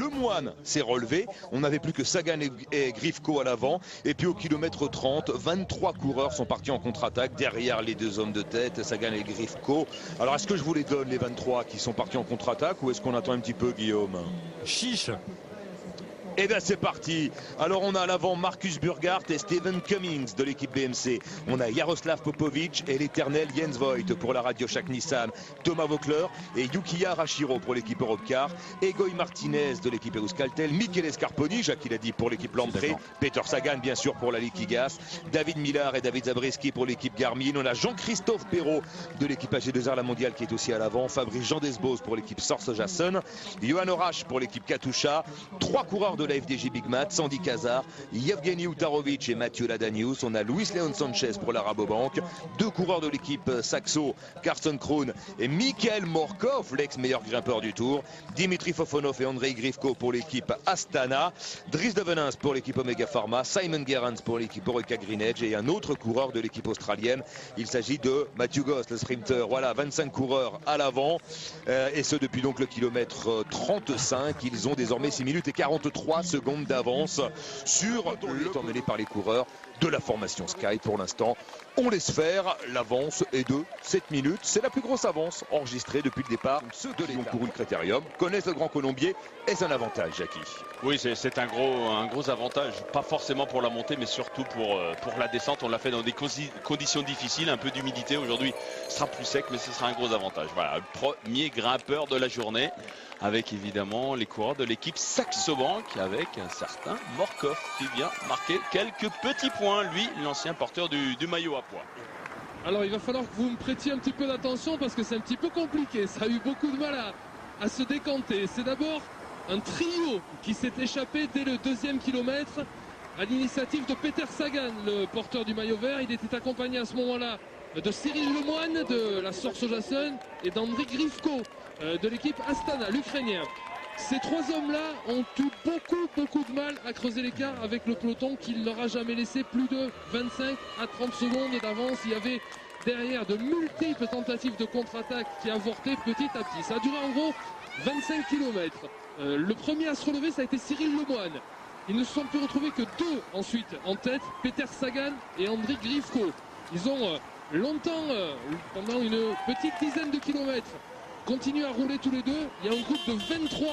Lemoine s'est relevé. On n'avait plus que Sagan et Grifko à l'avant. Et puis au kilomètre 30, 23 coureurs sont partis en contre-attaque derrière les deux hommes de tête, Sagan et Grifko. Alors est-ce que je vous les donne les 23 qui sont partis en contre-attaque ou est-ce qu'on attend un petit peu, Guillaume? Chiche. Et bien c'est parti. Alors on a à l'avant Marcus Burghardt et Steven Cummings de l'équipe BMC. On a Jaroslav Popovic et l'éternel Jens Voigt pour la Radio Shack Nissan. Thomas Voeckler et Yukiya Arashiro pour l'équipe Europcar. Egoy Martinez de l'équipe Euskaltel. Michele Scarponi, Jacques l'a dit, pour l'équipe Lamprey. Peter Sagan bien sûr pour la Liquigas. David Millar et David Zabriskie pour l'équipe Garmin. On a Jean-Christophe Perrault de l'équipe AG2R La Mondiale qui est aussi à l'avant. Fabrice Jean Desbos pour l'équipe Sorsojason. Johan Orache pour l'équipe Katusha. 3 coureurs de la FDJ Big Mat, Sandy Kazar, Yevgeny Utarovic et Mathieu Ladanius. On a Luis Leon Sanchez pour la Rabobank. 2 coureurs de l'équipe Saxo, Carsten Kroon et Mikhail Morkov, l'ex-meilleur grimpeur du Tour. Dimitri Fofonov et Andrei Grifko pour l'équipe Astana. Dries de Venins pour l'équipe Omega Pharma. Simon Gerrans pour l'équipe Orica Green Edge. Et un autre coureur de l'équipe australienne. Il s'agit de Matthew Goss, le sprinter. Voilà, 25 coureurs à l'avant. Et ce depuis donc le kilomètre 35. Ils ont désormais 6 minutes et 43 secondes d'avance sur le temps mené par les coureurs de la formation Sky. Pour l'instant, on laisse faire. L'avance est de 7 minutes. C'est la plus grosse avance enregistrée depuis le départ. Ceux de qui ont couru le Critérium connaissent le Grand Colombier. Est-ce un avantage, Jackie? Oui, c'est un gros avantage. Pas forcément pour la montée, mais surtout pour la descente. On l'a fait dans des conditions difficiles, un peu d'humidité. Aujourd'hui, ce sera plus sec, mais ce sera un gros avantage. Voilà, le premier grimpeur de la journée, avec évidemment les coureurs de l'équipe Saxo Bank, avec un certain Morkov qui vient marquer quelques petits points, lui, l'ancien porteur du maillot à pois. Alors il va falloir que vous me prêtiez un petit peu d'attention parce que c'est un petit peu compliqué. Ça a eu beaucoup de mal à se décanter. C'est d'abord un trio qui s'est échappé dès le 2e kilomètre à l'initiative de Peter Sagan, le porteur du maillot vert. Il était accompagné à ce moment-là de Cyril Lemoine de la Sorsojason et d'Andrei Grifko de l'équipe Astana, l'Ukrainien. Ces 3 hommes-là ont eu beaucoup de mal à creuser l'écart avec le peloton qui ne leur a jamais laissé plus de 25 à 30 secondes d'avance. Il y avait derrière de multiples tentatives de contre-attaque qui avortaient petit à petit. Ça a duré en gros 25 km. Le premier à se relever, ça a été Cyril Lemoine. Ils ne se sont plus retrouvés que 2 ensuite en tête, Peter Sagan et Andrei Grifko. Ils ont longtemps, pendant une petite dizaine de kilomètres, continuent à rouler tous les deux. Il y a un groupe de 23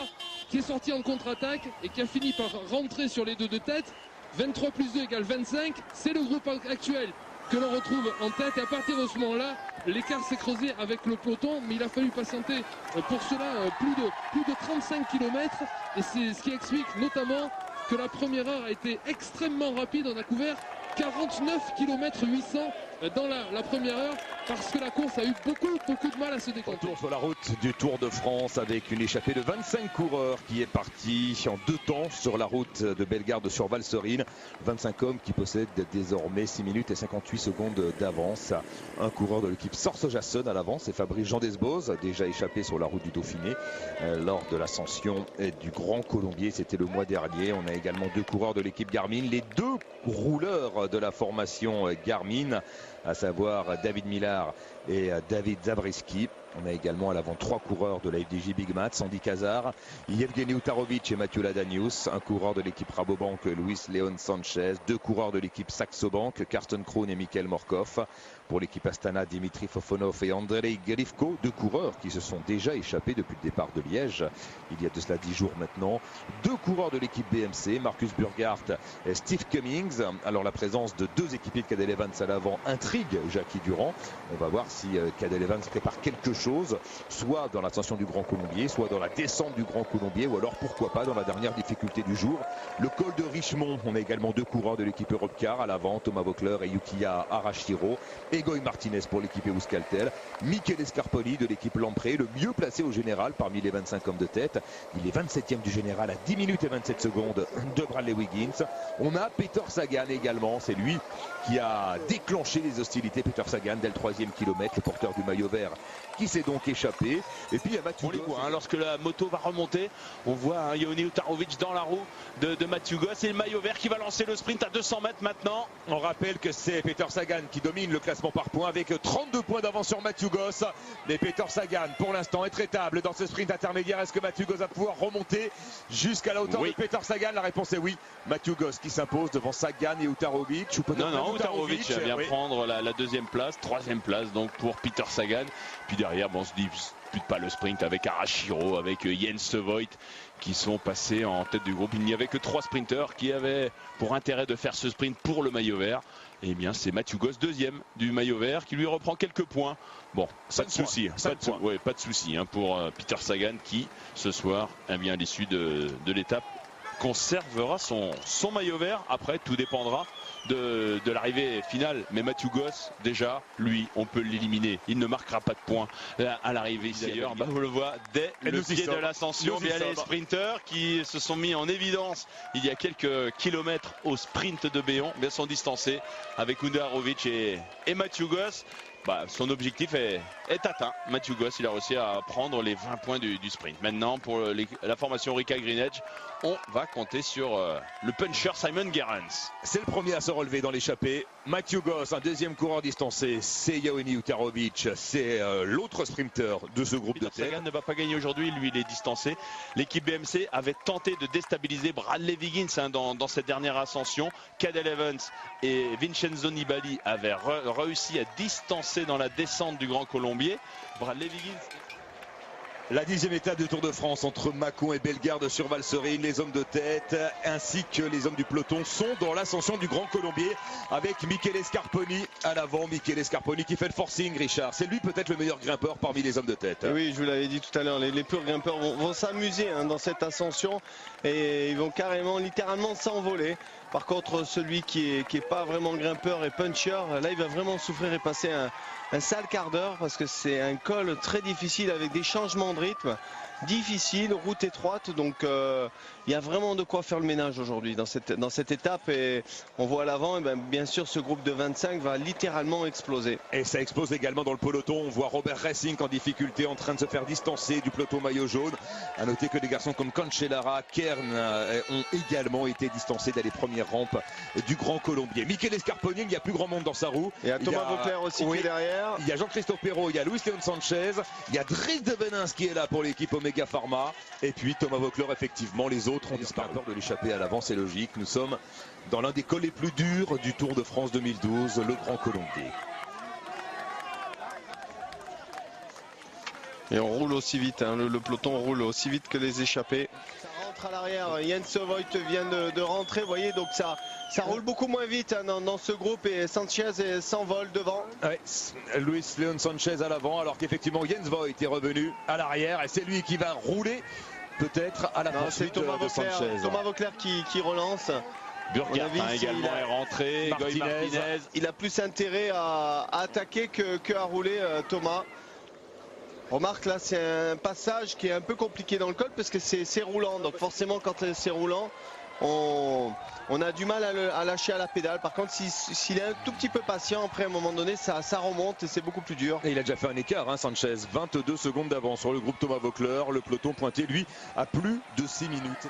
qui est sorti en contre-attaque et qui a fini par rentrer sur les 2 de tête. 23 plus 2 égale 25. C'est le groupe actuel que l'on retrouve en tête. Et à partir de ce moment-là, l'écart s'est creusé avec le peloton. Mais il a fallu patienter pour cela plus de 35 km. Et c'est ce qui explique notamment que la première heure a été extrêmement rapide. On a couvert 49 km 800 dans la première heure parce que la course a eu beaucoup de mal à se décanter. Retour sur la route du Tour de France avec une échappée de 25 coureurs qui est partie en 2 temps sur la route de Bellegarde sur Valserine. 25 hommes qui possèdent désormais 6 minutes et 58 secondes d'avance. Un coureur de l'équipe Sorsojason à l'avance, c'est Fabrice Jean Desbos, déjà échappé sur la route du Dauphiné lors de l'ascension du Grand Colombier. C'était le mois dernier. On a également 2 coureurs de l'équipe Garmin, les 2 rouleurs de la formation Garmin, à savoir David Millar et David Zabriskie. On a également à l'avant 3 coureurs de la FDJ Big Mat, Sandy Kazar, Yevgeny Utarovic et Mathieu Ladanius, un coureur de l'équipe Rabobank, Luis Leon Sanchez, 2 coureurs de l'équipe Saxo Bank, Carsten Kroon et Mikhail Morkov. Pour l'équipe Astana, Dimitri Fofonov et Andrei Grifko, 2 coureurs qui se sont déjà échappés depuis le départ de Liège, il y a de cela 10 jours maintenant. 2 coureurs de l'équipe BMC, Marcus Burghardt et Steve Cummings. Alors la présence de 2 équipiers de Cadel Evans à l'avant intrigue Jackie Durand. On va voir si Cadel Evans prépare quelque chose, soit dans l'ascension du Grand Colombier, soit dans la descente du Grand Colombier, ou alors pourquoi pas dans la dernière difficulté du jour, le col de Richemont. On a également 2 coureurs de l'équipe Europcar à l'avant, Thomas Voeckler et Yukiya Arashiro. Egoy Martinez pour l'équipe Euskaltel, Michele Scarponi de l'équipe Lamprey, le mieux placé au général parmi les 25 hommes de tête. Il est 27e du général à 10 minutes et 27 secondes de Bradley Wiggins. On a Peter Sagan également, c'est lui qui a déclenché les hostilités. Peter Sagan dès le 3e kilomètre, le porteur du maillot vert qui s'est donc échappé. Et puis il y a Mathieu On les Goss. voit, lorsque la moto va remonter, on voit Yoni Utarovic dans la roue de Mathieu Goss et le maillot vert qui va lancer le sprint à 200 mètres maintenant. On rappelle que c'est Peter Sagan qui domine le classement par points avec 32 points d'avance sur Mathieu Goss. Mais Peter Sagan pour l'instant est traitable dans ce sprint intermédiaire. Est-ce que Mathieu Goss va pouvoir remonter jusqu'à la hauteur de Peter Sagan? La réponse est oui. Mathieu Goss qui s'impose devant Sagan et Utarovic. Non, Utarovic vient prendre la deuxième place, troisième place donc pour Peter Sagan. Puis derrière, on se dispute pas le sprint avec Arashiro, avec Jens Voigt qui sont passés en tête du groupe. Il n'y avait que 3 sprinteurs qui avaient pour intérêt de faire ce sprint pour le maillot vert. Et bien c'est Mathieu Goss, deuxième du maillot vert, qui lui reprend quelques points. Bon, pas de souci, pas de souci pour Peter Sagan qui ce soir, à l'issue de l'étape, conservera son maillot vert. Après, tout dépendra de l'arrivée finale. Mais Mathieu Goss, déjà, lui, on peut l'éliminer. Il ne marquera pas de points à l'arrivée ici. D'ailleurs, on le voit dès le pied de l'ascension. Bien les sprinteurs qui se sont mis en évidence il y a quelques kilomètres au sprint de Béon, bien sont distancés avec Utarovic et Mathieu Goss. Son objectif est atteint. Mathieu Goss, il a réussi à prendre les 20 points du sprint. Maintenant, pour la formation Rika Green Edge, on va compter sur le puncher Simon Gerrans. C'est le premier à se relever dans l'échappée. Mathieu Goss, un deuxième coureur distancé, c'est Yoni Utarovic, c'est l'autre sprinter de ce groupe de tête. Sagan ne va pas gagner aujourd'hui, lui il est distancé. L'équipe BMC avait tenté de déstabiliser Bradley Wiggins dans cette dernière ascension. Cadel Evans et Vincenzo Nibali avaient réussi à distancer dans la descente du Grand Colombier. Bradley Wiggins. La 10e étape du Tour de France entre Mâcon et Bellegarde sur Valserine. Les hommes de tête ainsi que les hommes du peloton sont dans l'ascension du Grand Colombier avec Michele Scarponi à l'avant. Michele Scarponi qui fait le forcing, Richard. C'est lui peut-être le meilleur grimpeur parmi les hommes de tête. Et oui, je vous l'avais dit tout à l'heure, les purs grimpeurs vont s'amuser dans cette ascension et ils vont carrément, littéralement s'envoler. Par contre, celui qui est pas vraiment grimpeur et puncher, là il va vraiment souffrir et passer un sale quart d'heure parce que c'est un col très difficile avec des changements de rythme difficiles, route étroite, donc il y a vraiment de quoi faire le ménage aujourd'hui dans cette étape et on voit à l'avant, et bien sûr ce groupe de 25 va littéralement exploser. Et ça explose également dans le peloton. On voit Robert Racing en difficulté, en train de se faire distancer du peloton maillot jaune. À noter que des garçons comme Cancellara, Kern ont également été distancés dès les premières rampes du Grand Colombier. Michele Scarponi, il n'y a plus grand monde dans sa roue. Il y a Thomas Vauclair aussi qui est derrière. Il y a Jean-Christophe Perrault, il y a Luis Leon Sanchez, il y a Dries de Venins qui est là pour l'équipe Omega Pharma. Et puis Thomas Vauclair, effectivement, les autres ont disparu. Peur de l'échapper à l'avant, c'est logique. Nous sommes dans l'un des cols les plus durs du Tour de France 2012, le Grand Colombier. Et on roule aussi vite, le peloton roule aussi vite que les échappés. Ça rentre à l'arrière, Jens Voigt vient de rentrer, vous voyez, donc ça roule beaucoup moins vite dans ce groupe et Sanchez s'envole devant. Ouais, Luis Leon Sanchez à l'avant, alors qu'effectivement Jens Voigt est revenu à l'arrière et c'est lui qui va rouler peut-être à la poursuite de Sanchez. Thomas Vauclair qui relance. Burkhardt également est rentré. Martinez. Il a plus intérêt à attaquer que à rouler, Thomas. Remarque là, c'est un passage qui est un peu compliqué dans le col parce que c'est roulant. Donc forcément quand c'est roulant, on a du mal à lâcher à la pédale. Par contre, s'il est un tout petit peu patient, après à un moment donné, ça remonte et c'est beaucoup plus dur. Et il a déjà fait un écart, Sanchez. 22 secondes d'avance sur le groupe Thomas Vauclair. Le peloton pointé, lui, à plus de 6 minutes.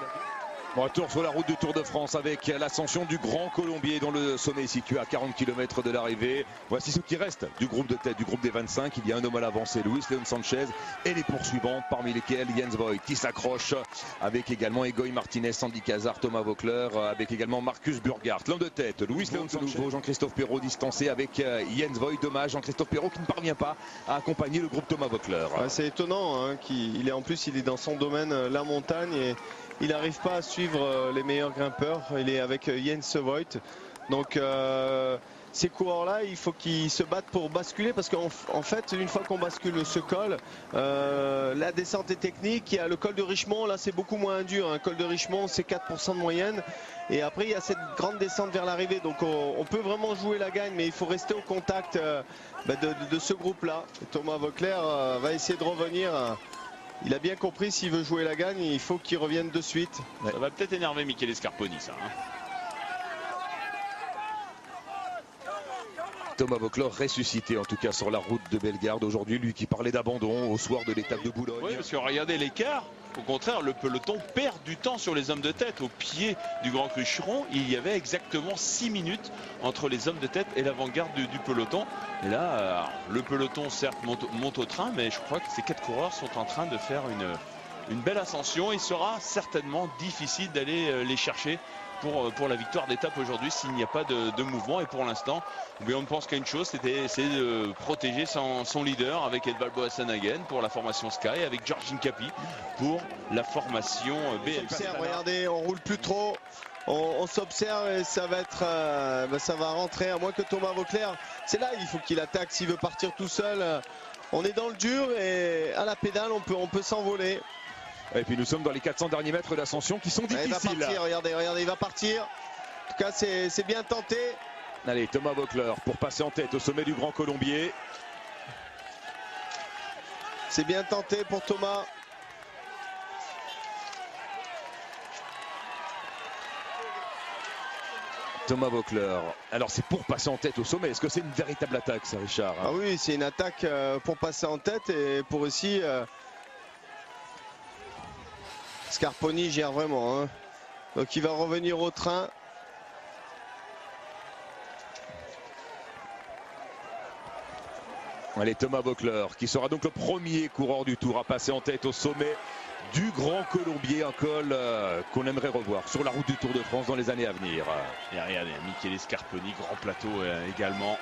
Retour sur la route du Tour de France avec l'ascension du Grand Colombier dont le sommet est situé à 40 km de l'arrivée. Voici ce qui reste du groupe de tête, du groupe des 25. Il y a un homme à l'avant, c'est Luis Leon Sanchez et les poursuivants parmi lesquels Jens Voigt qui s'accroche avec également Egoy Martinez, Sandy Cazard, Thomas Vauclair, avec également Marcus Burkhardt. L'homme de tête, Luis Leon Sanchez, Jean-Christophe Perrault distancé avec Jens Voigt. Dommage, Jean-Christophe Perrault qui ne parvient pas à accompagner le groupe Thomas Vauclair. C'est étonnant qu'il est en plus il est dans son domaine la montagne et il n'arrive pas à suivre les meilleurs grimpeurs. Il est avec Jens Voigt. Donc ces coureurs-là, il faut qu'ils se battent pour basculer parce qu'en fait, une fois qu'on bascule ce col, la descente est technique. Il y a le col de Richemont, là c'est beaucoup moins dur. Un col de Richemont, c'est 4% de moyenne. Et après, il y a cette grande descente vers l'arrivée. Donc on peut vraiment jouer la gagne, mais il faut rester au contact de ce groupe-là. Thomas Vauclair va essayer de revenir. Il a bien compris, s'il veut jouer la gagne, il faut qu'il revienne de suite. Ça va peut-être énerver Michele Scarponi, ça. Thomas Voeckler ressuscité en tout cas sur la route de Bellegarde aujourd'hui, lui qui parlait d'abandon au soir de l'étape de Boulogne. Oui, parce que regardez l'écart. Au contraire, le peloton perd du temps sur les hommes de tête. Au pied du Grand Crucheron, il y avait exactement 6 minutes entre les hommes de tête et l'avant-garde du peloton. Et là, le peloton certes monte au train, mais je crois que ces 4 coureurs sont en train de faire une belle ascension. Il sera certainement difficile d'aller les chercher pour la victoire d'étape aujourd'hui s'il n'y a pas de mouvement. Et pour l'instant, on ne pense qu'à une chose, c'est de protéger son leader avec Edvald Boasson-Hagen pour la formation Sky, avec Georgine Capi pour la formation BMC. Regardez, on roule plus trop, on s'observe et ça va être, ça va rentrer, à moins que Thomas Voeckler, c'est là, il faut qu'il attaque s'il veut partir tout seul. On est dans le dur et à la pédale, on peut s'envoler. Et puis nous sommes dans les 400 derniers mètres d'ascension qui sont difficiles. Il va partir, regardez, il va partir. En tout cas, c'est bien tenté. Allez, Thomas Voeckler pour passer en tête au sommet du Grand Colombier. C'est bien tenté pour Thomas. Thomas Voeckler. Alors c'est pour passer en tête au sommet. Est-ce que c'est une véritable attaque, ça, Richard? Ah oui, c'est une attaque pour passer en tête et pour aussi... Scarponi gère vraiment. Hein. Donc il va revenir au train. Allez, Thomas Voeckler qui sera donc le premier coureur du Tour à passer en tête au sommet du Grand Colombier, un col qu'on aimerait revoir sur la route du Tour de France dans les années à venir. Et regardez, Michele Scarponi, grand plateau également,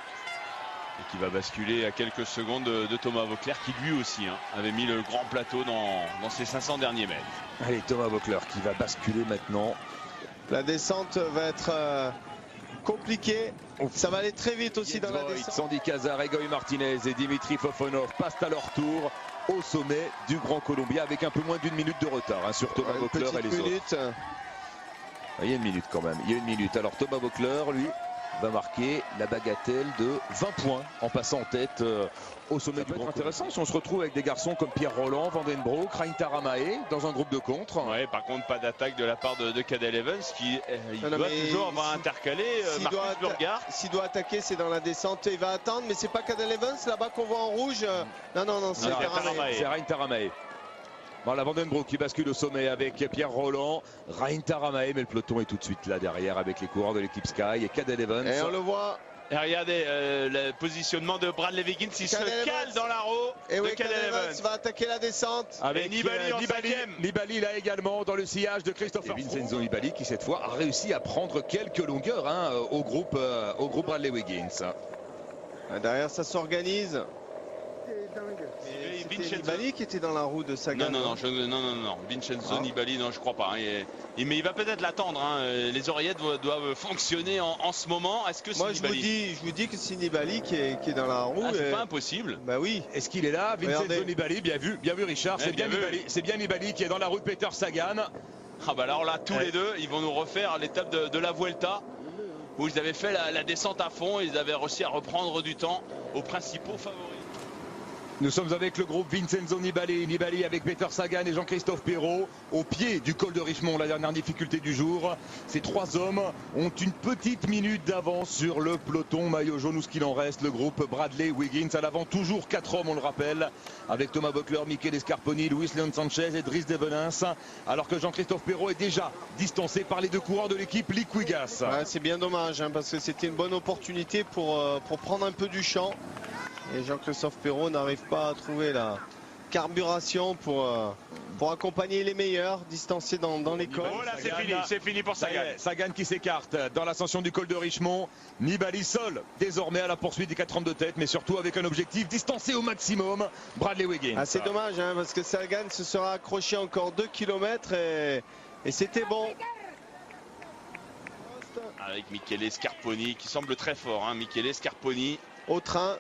et qui va basculer à quelques secondes de Thomas Voeckler, qui lui aussi avait mis le grand plateau dans ses 500 derniers mètres. Allez, Thomas Voeckler qui va basculer maintenant. La descente va être compliquée. Ça va aller très vite aussi dans la descente. Sandy Cazard, Egoy Martinez et Dimitri Fofonov passent à leur tour au sommet du Grand Colombier avec un peu moins d'une minute de retard sur Thomas Voeckler et les autres. Il y a une minute quand même. Il y a une minute. Alors Thomas Voeckler, lui, va marquer la bagatelle de 20 points en passant en tête au sommet du Grand Colombier. Intéressant si on se retrouve avec des garçons comme Pierre Roland, Van den Broek, Rein Taramae dans un groupe de contre. Ouais, par contre pas d'attaque de la part de Cadel Evans qui doit toujours avoir intercalé Marcus Burghardt. S'il doit attaquer, c'est dans la descente, il va attendre, mais c'est pas Cadel Evans là-bas qu'on voit en rouge. Non, c'est Taramae. C'est Rein Taramae. Voilà, Van den Broek qui bascule au sommet avec Pierre Roland, Rein Taramae, mais le peloton est tout de suite là derrière avec les coureurs de l'équipe Sky et Cadel Evans. Et on le voit. Et regardez le positionnement de Bradley Wiggins, il se cale dans la roue. Et oui, Cadel Evans va attaquer la descente. Avec Nibali là également dans le sillage de Christopher Vincenzo Nibali qui cette fois a réussi à prendre quelques longueurs au groupe Bradley Wiggins. Derrière ça s'organise. C'était Nibali qui était dans la roue de Sagan. Non, Vincenzo Nibali, non, je crois pas. Mais il va peut-être l'attendre. Les oreillettes doivent fonctionner en ce moment. Est-ce que c'est Nibali? Je vous dis que c'est Nibali qui est dans la roue. C'est pas impossible. Bah oui. Est-ce qu'il est là? Vincenzo Nibali, bien vu Richard. C'est bien Nibali qui est dans la roue de Peter Sagan. Ah bah alors là, tous les deux, ils vont nous refaire l'étape de la Vuelta, où ils avaient fait la descente à fond. Ils avaient réussi à reprendre du temps aux principaux favoris. Nous sommes avec le groupe Vincenzo Nibali avec Peter Sagan et Jean-Christophe Perrault au pied du col de Richemont, la dernière difficulté du jour. Ces trois hommes ont une petite minute d'avance sur le peloton maillot jaune ou ce qu'il en reste. Le groupe Bradley Wiggins à l'avant, toujours 4 hommes on le rappelle, avec Thomas Voeckler, Michele Scarponi, Luis Leon Sanchez et Dries Devenins, alors que Jean-Christophe Perrault est déjà distancé par les deux coureurs de l'équipe Liquigas. Ouais, c'est bien dommage parce que c'était une bonne opportunité pour prendre un peu du champ. Et Jean-Christophe Perrault n'arrive pas à trouver la carburation pour accompagner les meilleurs, distancés dans les cols. Oh là, c'est fini pour Sagan. Sagan qui s'écarte dans l'ascension du col de Richemont. Nibali seul, désormais à la poursuite des 4 hommes de tête, mais surtout avec un objectif distancé au maximum, Bradley Wiggins. C'est dommage parce que Sagan se sera accroché encore 2 km et c'était bon. Avec Michele Scarponi qui semble très fort, Michele Scarponi. Au train.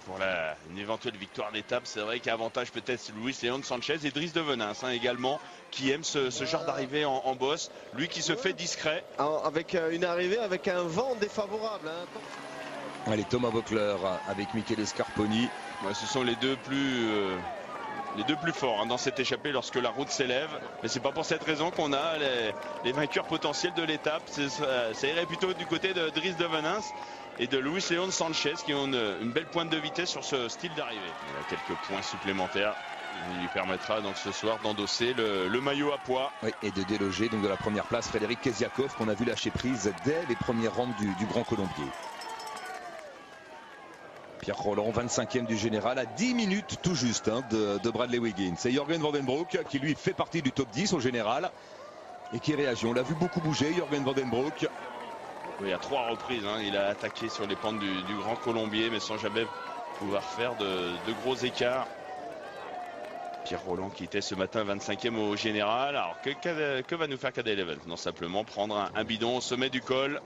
Pour une éventuelle victoire d'étape, c'est vrai qu'avantage peut-être Luis Leon Sanchez et Dries Devenins également, qui aime ce genre d'arrivée en bosse. Lui qui se fait discret. Avec une arrivée avec un vent défavorable. Allez, Thomas Voeckler avec Michele Scarponi. Ce sont les deux plus les deux plus forts dans cette échappée lorsque la route s'élève. Mais c'est pas pour cette raison qu'on a les vainqueurs potentiels de l'étape. Ça irait plutôt du côté de Dries de Venins et de Luis León Sanchez qui ont une belle pointe de vitesse sur ce style d'arrivée. Il y a quelques points supplémentaires qui lui permettra donc ce soir d'endosser le maillot à pois. Oui, et de déloger donc de la première place Frédéric Keziakov qu'on a vu lâcher prise dès les premières rampes du Grand Colombier. Pierre Rolland, 25e du général, à 10 minutes tout juste de Bradley Wiggins. C'est Jürgen Vandenbroek qui lui fait partie du top 10 au général et qui réagit. On l'a vu beaucoup bouger, Jürgen Vandenbroek. Oui, à 3 reprises, il a attaqué sur les pentes du Grand Colombier, mais sans jamais pouvoir faire de gros écarts. Pierre Rolland qui était ce matin 25e au général. Alors que va nous faire KD Eleven? Non, simplement prendre un bidon au sommet du col.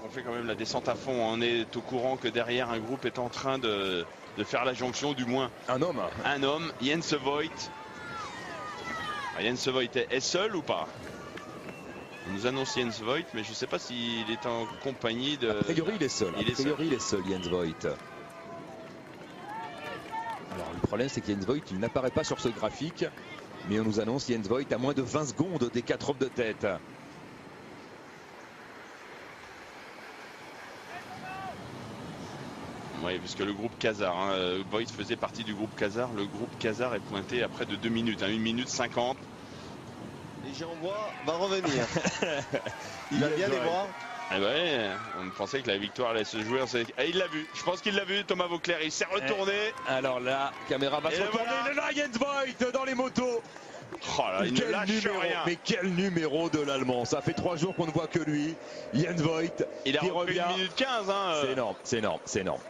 On fait quand même la descente à fond. On est au courant que derrière un groupe est en train de faire la jonction, du moins un homme, Jens Voigt. Jens Voigt est seul ou pas? On nous annonce Jens Voigt, mais je ne sais pas s'il est en compagnie de... A priori il est seul, il est seul Jens Voigt. Alors le problème c'est que Jens Voigt il n'apparaît pas sur ce graphique, mais on nous annonce Jens Voigt à moins de 20 secondes des 4 hommes de tête. Oui, puisque le groupe Kazar, Voigt faisait partie du groupe Kazar. Le groupe Kazar est pointé à près de 2 minutes, 1 minute 50. Et Jean-Bois va revenir. Il va bien les voir. Ouais, on pensait que la victoire allait se jouer. Et il l'a vu, je pense qu'il l'a vu, Thomas Vauclair. Il s'est retourné. Alors la caméra va se retourner. Voilà. Il est là, Jens Voigt dans les motos. Oh là, il ne lâche rien. Mais quel numéro de l'Allemand. Ça fait 3 jours qu'on ne voit que lui. Jens Voigt. Il a repris 1 minute 15. C'est énorme, c'est énorme, c'est énorme.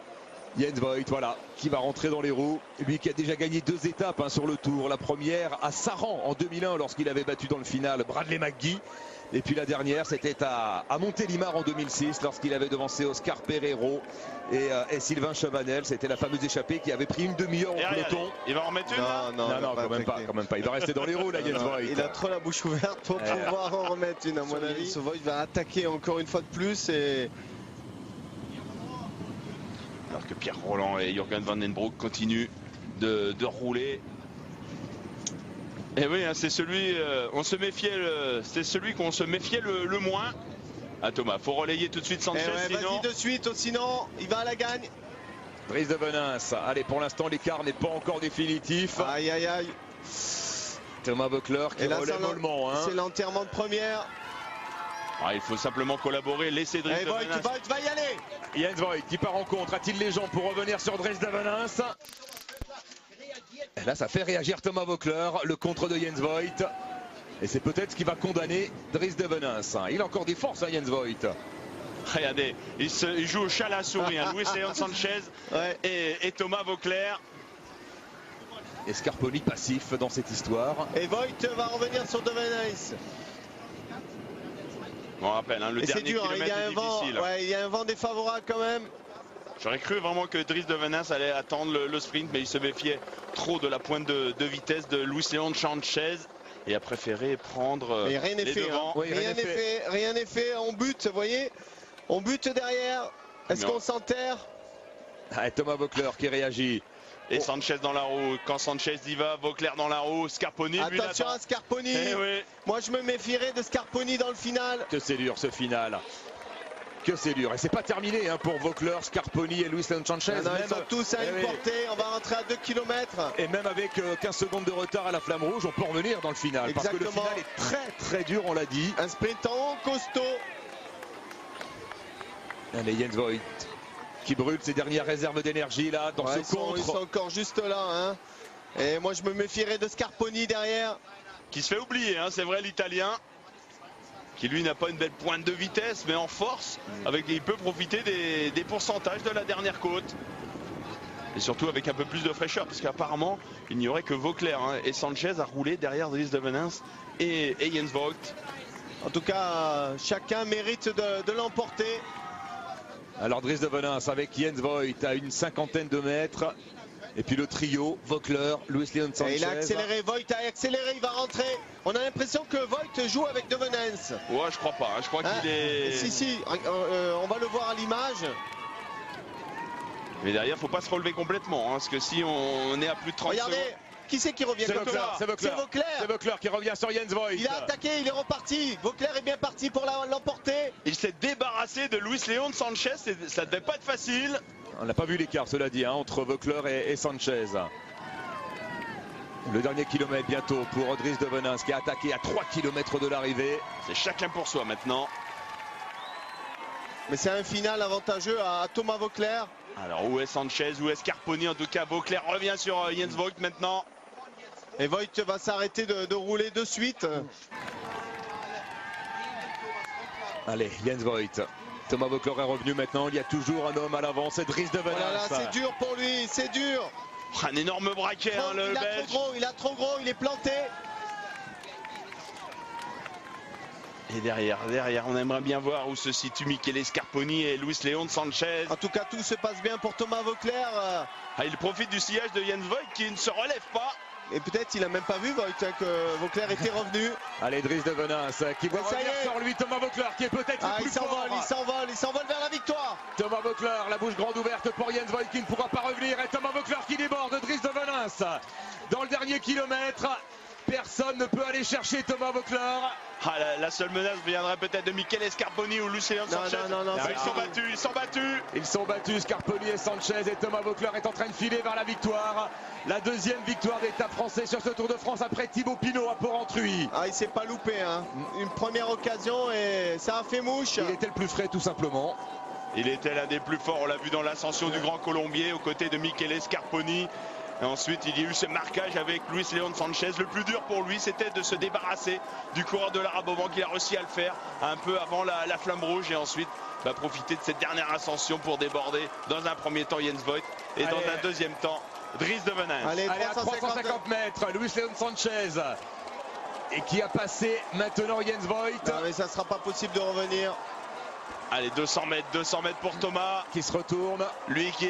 Jens Voigt, voilà, qui va rentrer dans les roues. Lui qui a déjà gagné 2 étapes sur le Tour. La première à Saran en 2001 lorsqu'il avait battu dans le final Bradley McGee. Et puis la dernière, c'était à Montélimar en 2006 lorsqu'il avait devancé Oscar Pereiro et Sylvain Chavanel. C'était la fameuse échappée qui avait pris une demi-heure au peloton. Il va en remettre une? Non, quand même pas. Il va rester dans les roues, là, Jens Voigt. Il a trop la bouche ouverte pour pouvoir en remettre une, à mon avis. Ce Voigt va attaquer encore une fois de plus et... Alors que Pierre Rolland et Jürgen Vandenbroek continuent de rouler. Et oui, c'est celui, c'est celui qu'on se méfiait le moins. Ah Thomas, faut relayer tout de suite Sanchez, sinon... Vas-y de suite, sinon il va à la gagne. Dries de Venins, allez, pour l'instant l'écart n'est pas encore définitif. Aïe aïe aïe. Thomas Vauclair qui relève mollement. C'est l'enterrement de première. Ah, il faut simplement collaborer, laisser Dries de Venins. Voigt va y aller. Jens Voigt qui part en contre, a-t-il les jambes pour revenir sur Dries de Venins? Et là ça fait réagir Thomas Vauclair, le contre de Jens Voigt. Et c'est peut-être ce qui va condamner Dries de Venins. Il a encore des forces, Jens Voigt. Regardez, il joue au chat à la souris, Luis León Sanchez et Thomas Vauclair. Et Scarponi passif dans cette histoire. Et Voigt va revenir sur de Venins. On rappelle, le dernier kilomètre est difficile. Il y a un vent défavorable quand même. J'aurais cru vraiment que Dries de Venins allait attendre le sprint, mais il se méfiait trop de la pointe de vitesse de Luis León Sanchez et a préféré prendre les devants. Rien n'est fait, on bute, vous voyez. On bute derrière. Est-ce qu'on s'enterre? Thomas Vauclair qui réagit. Et Sanchez dans la roue. Quand Sanchez y va, Vauclair dans la roue. Scarponi, attention à Scarponi. Moi je me méfierais de Scarponi dans le final. Que c'est dur ce final. Que c'est dur. Et c'est pas terminé pour Vauclair, Scarponi et Luis León Sanchez. Ils sont tous à une portée. On va rentrer à 2 km. Et même avec 15 secondes de retard à la flamme rouge, on peut revenir dans le final. Exactement. Parce que le final est très très dur, on l'a dit. Un sprint en haut, costaud. Allez, Jens Voigt qui brûle ses dernières réserves d'énergie là dans ce contre. Ils sont encore juste là. Et moi je me méfierais de Scarponi derrière. Qui se fait oublier, c'est vrai, l'Italien. Qui lui n'a pas une belle pointe de vitesse, mais en force. Il peut profiter des pourcentages de la dernière côte. Et surtout avec un peu plus de fraîcheur, parce qu'apparemment il n'y aurait que Vauclair et Sanchez à rouler derrière Dries de Venins et Jens Voigt. En tout cas, chacun mérite de l'emporter. Alors Dries de Venins avec Jens Voigt à une 50aine de mètres. Et puis le trio, Vauclair, Luis León Sanchez. Et il a accéléré, Voigt a accéléré, il va rentrer. On a l'impression que Voigt joue avec de Venins. Ouais, je crois pas. Je crois qu'il est... Si, on va le voir à l'image. Mais derrière, faut pas se relever complètement, hein, parce que si on est à plus de 30 Regardez, secondes... qui c'est qui revient comme ça? C'est Voeckler. C'est Voeckler qui revient sur Jens Voigt. Il a attaqué, il est reparti. Voeckler est bien parti pour l'emporter. Il s'est débarrassé de Luis León Sanchez, ça devait pas être facile. On n'a pas vu l'écart, cela dit, hein, entre Voeckler et Sanchez. Le dernier kilomètre bientôt pour Dries de Venins qui a attaqué à 3 km de l'arrivée. C'est chacun pour soi maintenant. Mais c'est un final avantageux à Thomas Voeckler. Alors où est Sanchez, où est Scarponi? En tout cas, Voeckler revient sur Jens Voigt maintenant. Et Voigt va s'arrêter de rouler de suite. Allez, Jens Voigt. Thomas Voeckler est revenu maintenant. Il y a toujours un homme à l'avant, c'est Dries de Venins. Oh là là, c'est dur pour lui, c'est dur. Un énorme braquet, hein, le Belge. Il a trop gros, il est planté. Et derrière, on aimerait bien voir où se situent Michele Scarponi et Luis León Sanchez. En tout cas, tout se passe bien pour Thomas Voeckler. Ah, il profite du sillage de Jens Voigt qui ne se relève pas. Et peut-être il a même pas vu Voigt, hein, que Voeckler était revenu. Allez, Dries de Venins qui va ça y revenir est. sur lui. Thomas Voeckler qui est peut-être le plus fort. Il s'envole vers la victoire. Thomas Voeckler, la bouche grande ouverte pour Jens Voigt qui ne pourra pas revenir. Et Thomas Voeckler qui déborde Dries de Venins. Dans le dernier kilomètre, personne ne peut aller chercher Thomas Voeckler. Ah, la seule menace viendrait peut-être de Michele Scarponi ou Luis León Sanchez. Non, ils sont battus. Ils sont battus, Scarponi et Sanchez, et Thomas Voeckler est en train de filer vers la victoire. La deuxième victoire d'étape français sur ce Tour de France après Thibaut Pinot à Port-Entruy. Ah, il s'est pas loupé, hein. Une première occasion et ça a fait mouche. Il était le plus frais tout simplement. Il était l'un des plus forts, on l'a vu dans l'ascension du Grand Colombier aux côtés de Michele Scarponi. Et ensuite, il y a eu ce marquage avec Luis León Sanchez. Le plus dur pour lui, c'était de se débarrasser du coureur de la Rabobank. Il a réussi à le faire un peu avant la flamme rouge. Et ensuite, va profiter de cette dernière ascension pour déborder dans un premier temps Jens Voigt. Et dans un deuxième temps, Dries de Venins. Allez, à 350 mètres, Luis León Sanchez. Et qui a passé maintenant Jens Voigt. Non, mais ça ne sera pas possible de revenir. Allez, 200 mètres pour Thomas. Qui se retourne. Lui qui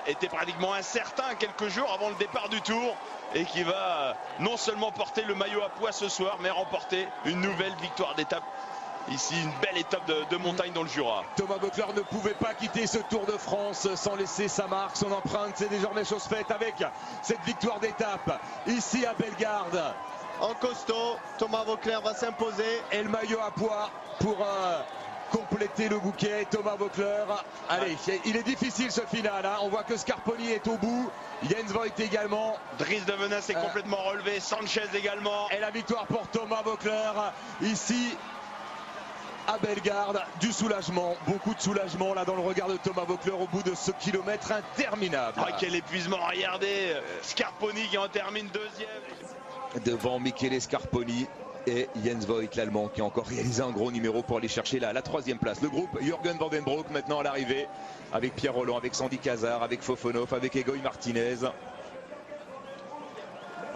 était pratiquement incertain quelques jours avant le départ du Tour. Et qui va non seulement porter le maillot à pois ce soir, mais remporter une nouvelle victoire d'étape. Ici, une belle étape de montagne dans le Jura. Thomas Voeckler ne pouvait pas quitter ce Tour de France sans laisser sa marque, son empreinte. C'est désormais chose faite avec cette victoire d'étape ici à Bellegarde. En costaud, Thomas Voeckler va s'imposer. Et le maillot à pois pour compléter le bouquet. Thomas Voeckler. Allez, il est difficile ce final. Hein. On voit que Scarponi est au bout. Jens Voigt également. Dries de Venins est complètement relevé. Sanchez également. Et la victoire pour Thomas Voeckler ici à Bellegarde. Du soulagement, beaucoup de soulagement là dans le regard de Thomas Voeckler au bout de ce kilomètre interminable. Ah, quel épuisement, regardez. Scarponi qui en termine deuxième. Devant Michele Scarponi et Jens Voigt, l'Allemand, qui a encore réalisé un gros numéro pour aller chercher la troisième place. Le groupe Jürgen Van den Broek maintenant à l'arrivée, avec Pierre Rolland, avec Sandy Cazard, avec Fofonov, avec Egoy Martinez.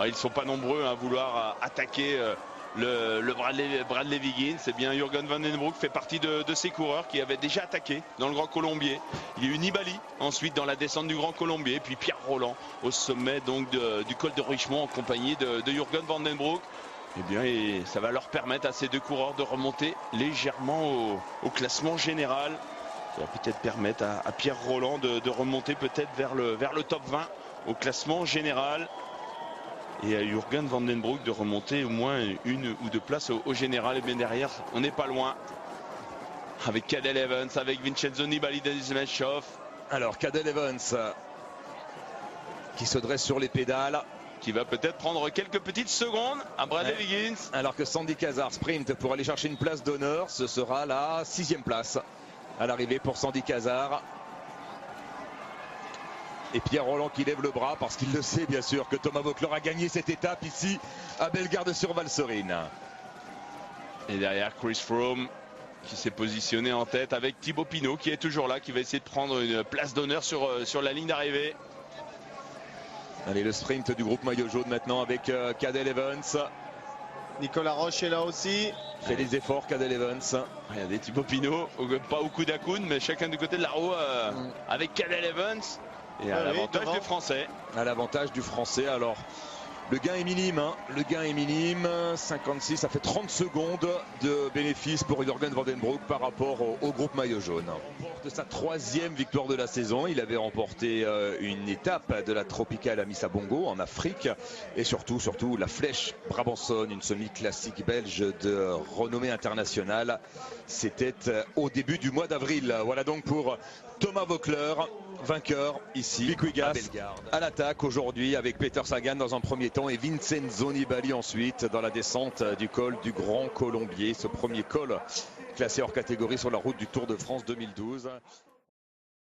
Ils ne sont pas nombreux à vouloir attaquer le Bradley Wiggins. C'est bien Jürgen Van den Broek fait partie de ces coureurs qui avaient déjà attaqué dans le Grand Colombier. Il y a eu Nibali ensuite dans la descente du Grand Colombier, puis Pierre Rolland au sommet donc du col de Richemont en compagnie de Jürgen Van den Broek. Eh bien, et ça va leur permettre à ces deux coureurs de remonter légèrement au classement général. Ça va peut-être permettre à Pierre Rolland de remonter peut-être vers le top 20 au classement général. Et à Jürgen Van den Broek de remonter au moins une ou deux places au général. Et bien derrière, on n'est pas loin. Avec Cadel Evans, avec Vincenzo Nibali, Denis Menchov. Alors Cadel Evans qui se dresse sur les pédales. Qui va peut-être prendre quelques petites secondes à Bradley Wiggins. Alors que Sandy Cazard sprint pour aller chercher une place d'honneur. Ce sera la 6e place à l'arrivée pour Sandy Cazard. Et Pierre Rolland qui lève le bras parce qu'il le sait bien sûr que Thomas Voeckler a gagné cette étape ici à Bellegarde-sur-Valserine. Et derrière Chris Froome qui s'est positionné en tête avec Thibaut Pinot qui est toujours là, qui va essayer de prendre une place d'honneur sur la ligne d'arrivée. Allez, le sprint du groupe maillot jaune maintenant avec Cadel Evans. Nicolas Roche est là aussi. Fait des efforts Cadel Evans. Regardez Thibaut Pinot, pas au coup d'Akoun, mais chacun du côté de la roue avec Cadel Evans. Et à l'avantage du Français. À l'avantage du Français. Alors, Le gain est minime, hein. Le gain est minime, 56, ça fait 30 secondes de bénéfice pour Jürgen Van den Broek par rapport au groupe maillot jaune. Il remporte sa 3e victoire de la saison. Il avait remporté une étape de la Tropicale à Missa Bongo en Afrique et surtout la Flèche Brabançonne, une semi-classique belge de renommée internationale. C'était au début du mois d'avril. Voilà donc pour Thomas Voeckler, vainqueur ici à Bellegarde. À l'attaque aujourd'hui avec Peter Sagan dans un premier temps et Vincenzo Nibali ensuite dans la descente du col du Grand Colombier. Ce premier col classé hors catégorie sur la route du Tour de France 2012.